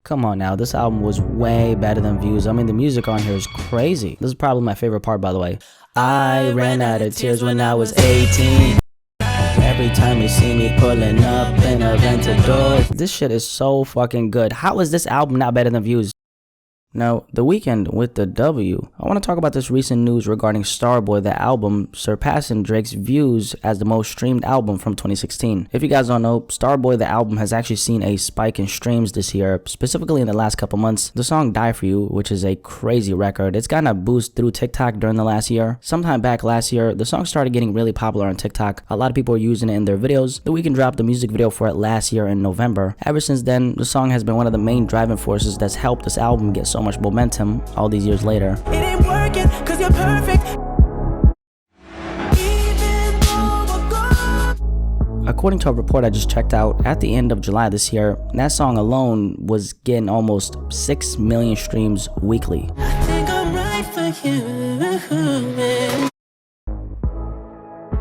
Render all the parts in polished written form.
Come on now, this album was way better than Views. I mean, the music on here is crazy. This is probably my favorite part, by the way. I ran out of tears when I was 18. Every time you see me pulling up in a rented door. This shit is so fucking good. How is this album not better than Views? Now, The Weeknd with the W. I want to talk about this recent news regarding Starboy, the album surpassing Drake's Views as the most streamed album from 2016. If you guys don't know, Starboy, the album, has actually seen a spike in streams this year, specifically in the last couple months. The song Die For You, which is a crazy record, it's gotten a boost through TikTok during the last year. Sometime back last year, the song started getting really popular on TikTok. A lot of people are using it in their videos. The Weeknd dropped the music video for it last year in November. Ever since then, the song has been one of the main driving forces that's helped this album get so much momentum all these years later. It ain't working, 'cause you're perfect. According to a report I just checked out, at the end of July this year, that song alone was getting almost 6 million streams weekly. I think I'm right for you.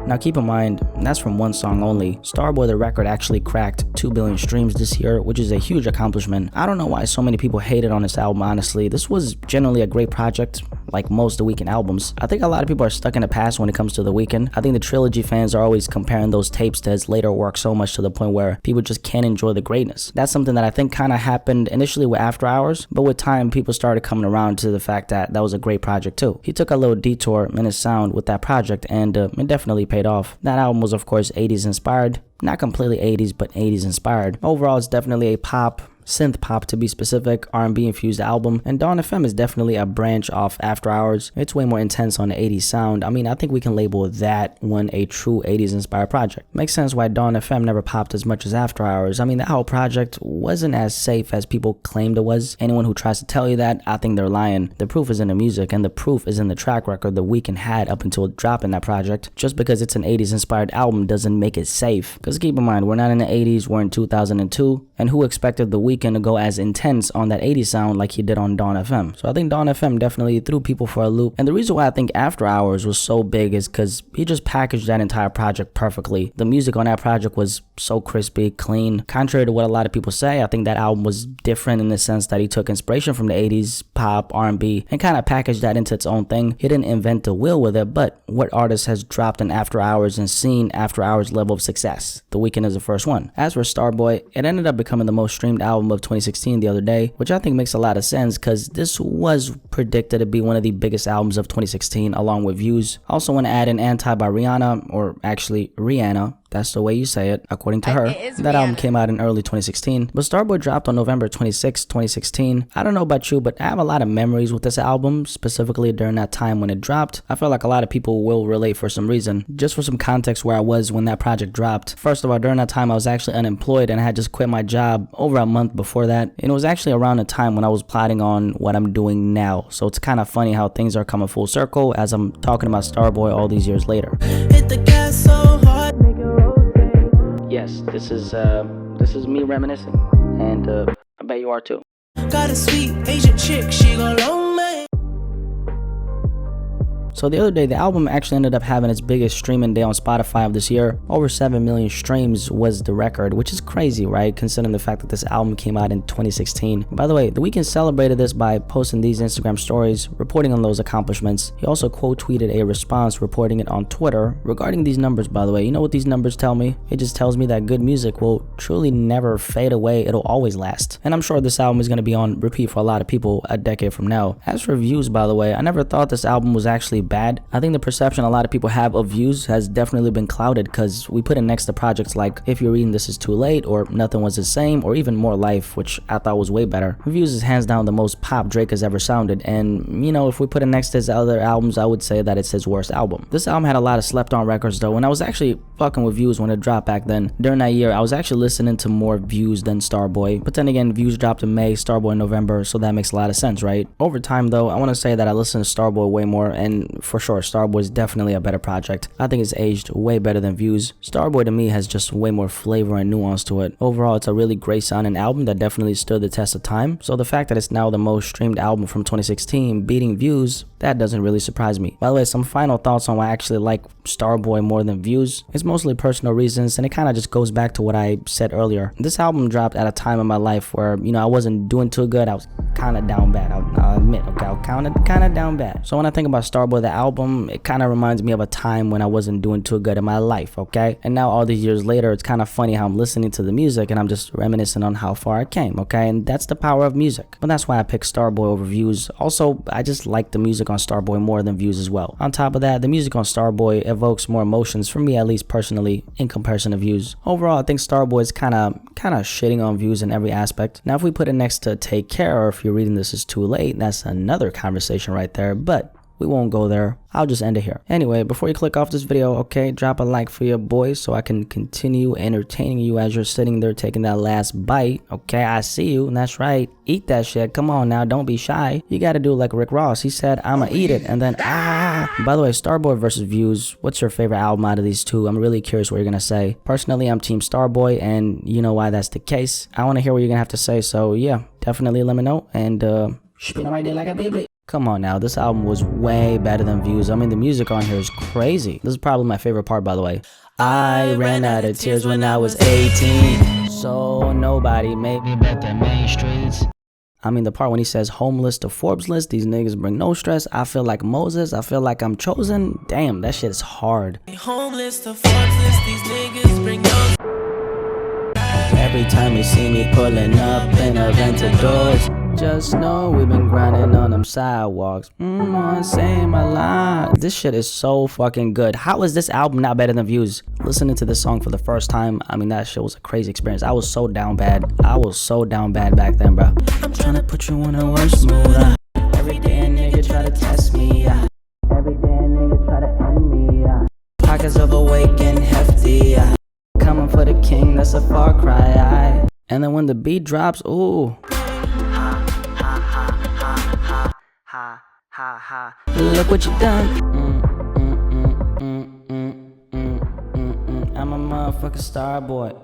Now keep in mind, that's from one song only. Starboy, the record, actually cracked 2 billion streams this year, which is a huge accomplishment. I don't know why so many people hated on this album, honestly. This was generally a great project, like most The Weeknd albums. I think a lot of people are stuck in the past when it comes to The Weeknd. I think the Trilogy fans are always comparing those tapes to his later work so much to the point where people just can't enjoy the greatness. That's something that I think kind of happened initially with After Hours, but with time, people started coming around to the fact that that was a great project too. He took a little detour in his sound with that project, and it definitely paid off. That album was, of course, 80s inspired. Not completely 80s, but 80s inspired. Overall, it's definitely a pop, synth pop to be specific, R&B infused album, and Dawn FM is definitely a branch off After Hours. It's way more intense on the 80s sound. I mean, I think we can label that one a true 80s inspired project. Makes sense why Dawn FM never popped as much as After Hours. I mean, that whole project wasn't as safe as people claimed it was. Anyone who tries to tell you that, I think they're lying. The proof is in the music, and the proof is in the track record The Weeknd had up until dropping that project. Just because it's an 80s inspired album doesn't make it safe. Because keep in mind, we're not in the 80s, we're in 2002, and who expected The Weeknd to go as intense on that 80s sound like he did on Dawn FM? So I think Dawn FM definitely threw people for a loop. And the reason why I think After Hours was so big is because he just packaged that entire project perfectly. The music on that project was so crispy, clean. Contrary to what a lot of people say, I think that album was different in the sense that he took inspiration from the 80s pop, R&B, and kind of packaged that into its own thing. He didn't invent the wheel with it, but what artist has dropped an After Hours and seen After Hours level of success? The Weeknd is the first one. As for Starboy, it ended up becoming the most streamed album of 2016 the other day, which I think makes a lot of sense because this was predicted to be one of the biggest albums of 2016 along with Views. Also want to add in Anti by Rihanna, or actually Rihanna. That's the way you say it, according to her. That album came out in early 2016, but Starboy dropped on November 26, 2016. I don't know about you, but I have a lot of memories with this album, specifically during that time when it dropped. I feel like a lot of people will relate for some reason. Just for some context where I was when that project dropped. First of all, during that time I was actually unemployed and I had just quit my job over a month before that. And it was actually around the time when I was plotting on what I'm doing now. So it's kind of funny how things are coming full circle as I'm talking about Starboy all these years later. Hit the gas so hard, make it rotate. Yes, this is me reminiscing, and I bet you are too. Got a sweet Asian chick, she gon' loan me. So the other day, the album actually ended up having its biggest streaming day on Spotify of this year. Over 7 million streams was the record, which is crazy, right? Considering the fact that this album came out in 2016. By the way, The Weeknd celebrated this by posting these Instagram stories, reporting on those accomplishments. He also quote tweeted a response reporting it on Twitter regarding these numbers, by the way. You know what these numbers tell me? It just tells me that good music will truly never fade away. It'll always last. And I'm sure this album is going to be on repeat for a lot of people a decade from now. As for Views, by the way, I never thought this album was actually bad. I think the perception a lot of people have of Views has definitely been clouded because we put it next to projects like If You're Reading This Is Too Late, or Nothing Was the Same, or even More Life, which I thought was way better. Views is hands down the most pop Drake has ever sounded, and you know, if we put it next to his other albums, I would say that it's his worst album. This album had a lot of slept on records though, and I was actually fucking with Views when it dropped back then. During that year, I was actually listening to more Views than Starboy, but then again, Views dropped in May, Starboy in November, so that makes a lot of sense, right? Over time though, I want to say that I listened to Starboy way more, and for sure, Starboy is definitely a better project. I think it's aged way better than Views. Starboy to me has just way more flavor and nuance to it. Overall, it's a really great sounding album that definitely stood the test of time. So the fact that it's now the most streamed album from 2016, beating Views, that doesn't really surprise me. By the way, some final thoughts on why I actually like Starboy more than Views. It's mostly personal reasons, and it kind of just goes back to what I said earlier. This album dropped at a time in my life where, I wasn't doing too good. I was kind of down bad. I'll admit, okay, I was kind of down bad. So when I think about Starboy, the album, it kind of reminds me of a time when I wasn't doing too good in my life, okay? And now all these years later, it's kind of funny how I'm listening to the music and I'm just reminiscing on how far I came, okay? And that's the power of music. But that's why I picked Starboy over Views. Also, I just like the music on Starboy more than Views as well. On top of that, the music on Starboy evokes more emotions for me, at least personally, in comparison to Views. Overall, I think Starboy is kind of shitting on Views in every aspect. Now, if we put it next to Take Care, or if you're reading this is too late, that's another conversation right there, but we won't go there. I'll just end it here. Anyway, before you click off this video, okay, drop a like for your boy so I can continue entertaining you as you're sitting there taking that last bite. Okay, I see you, and that's right. Eat that shit. Come on now, don't be shy. You gotta do like Rick Ross. He said, I'ma eat it, and then By the way, Starboy versus Views, what's your favorite album out of these two? I'm really curious what you're gonna say. Personally, I'm Team Starboy, and you know why that's the case. I wanna hear what you're gonna have to say, so yeah, definitely let me know, and spin right there like a baby. Come on now, this album was way better than Views. I mean, the music on here is crazy. This is probably my favorite part, by the way. I ran out of tears when I was 18, so nobody made me bet the main streets. I mean, the part when he says homeless to Forbes list, these niggas bring no stress. I feel like Moses, I feel like I'm chosen. Damn, that shit is hard. Homeless to Forbes list, these niggas bring no. Every time you see me pulling up in a rented doors, just know we've been grinding on them sidewalks. Say my line. This shit is so fucking good. How is this album not better than Views? Listening to this song for the first time, I mean, that shit was a crazy experience. I was so down bad. I was so down bad back then, bro. I'm trying to put you in a worse mood. Every day a nigga try to test me. Every day a nigga try to end me. Pockets of awake hefty. Coming for the king, that's a far cry. And then when the beat drops, ooh. Look what you done. I'm a motherfucking Starboy.